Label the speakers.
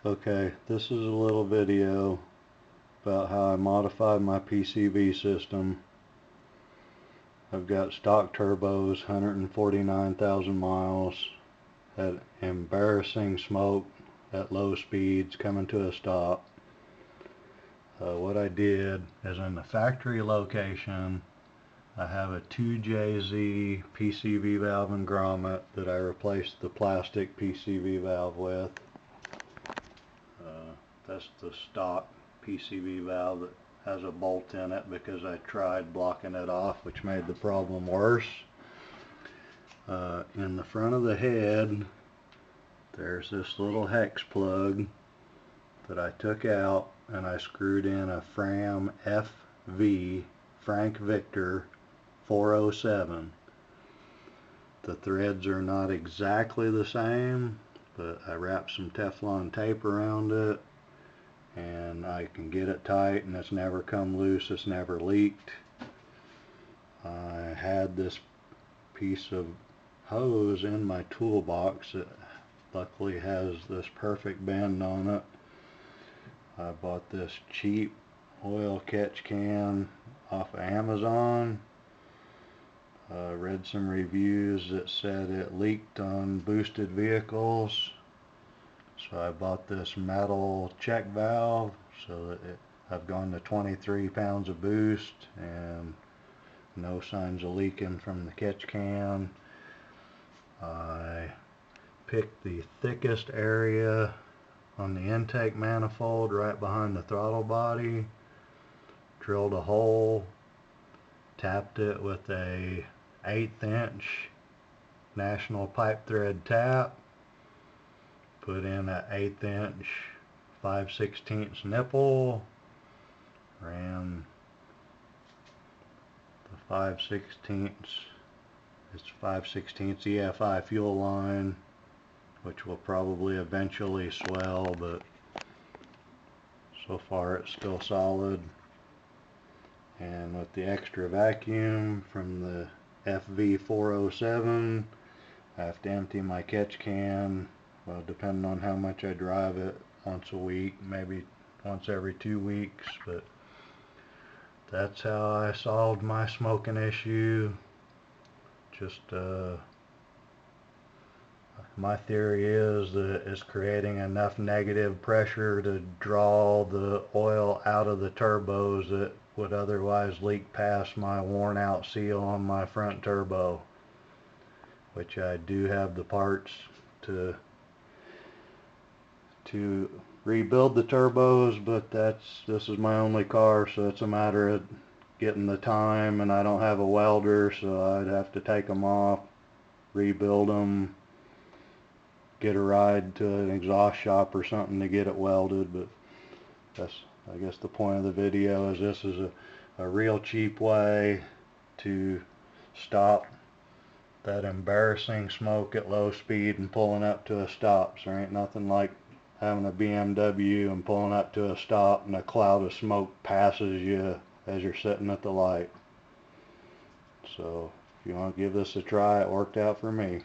Speaker 1: Okay, this is a little video about how I modified my PCV system. I've got stock turbos, 149,000 miles, had embarrassing smoke at low speeds coming to a stop. What I did is, in the factory location, I have a 2JZ PCV valve and grommet that I replaced the plastic PCV valve with. That's the stock PCV valve that has a bolt in it because I tried blocking it off, which made the problem worse. In the front of the head, there's this little hex plug that I took out, and I screwed in a Fram FV, Frank Victor 407. The threads are not exactly the same, but I wrapped some Teflon tape around it, and I can get it tight, and it's never come loose, it's never leaked. I had this piece of hose in my toolbox that luckily has this perfect bend on it. I bought this cheap oil catch can off of Amazon. Read some reviews that said it leaked on boosted vehicles. So I bought this metal check valve, so that I've gone to 23 pounds of boost and no signs of leaking from the catch can. I picked the thickest area on the intake manifold right behind the throttle body, drilled a hole, tapped it with a 1/8 inch National Pipe Thread tap, put in a 1/8 inch 5/16 nipple, ran the 5/16, it's 5/16 EFI fuel line, which will probably eventually swell, but so far it's still solid. And with the extra vacuum from the FV 407, I have to empty my catch can, well, depending on how much I drive it, once a week, maybe once every 2 weeks. But that's how I solved my smoking issue. Just my theory is that it's creating enough negative pressure to draw the oil out of the turbos that would otherwise leak past my worn out seal on my front turbo, which I do have the parts to rebuild the turbos, but this is my only car, so it's a matter of getting the time, and I don't have a welder, so I'd have to take them off, rebuild them, get a ride to an exhaust shop or something to get it welded. But that's, I guess, the point of the video is this is a real cheap way to stop that embarrassing smoke at low speed and pulling up to a stop. So there ain't nothing like having a BMW and pulling up to a stop and a cloud of smoke passes you as you're sitting at the light. So if you want to give this a try, it worked out for me.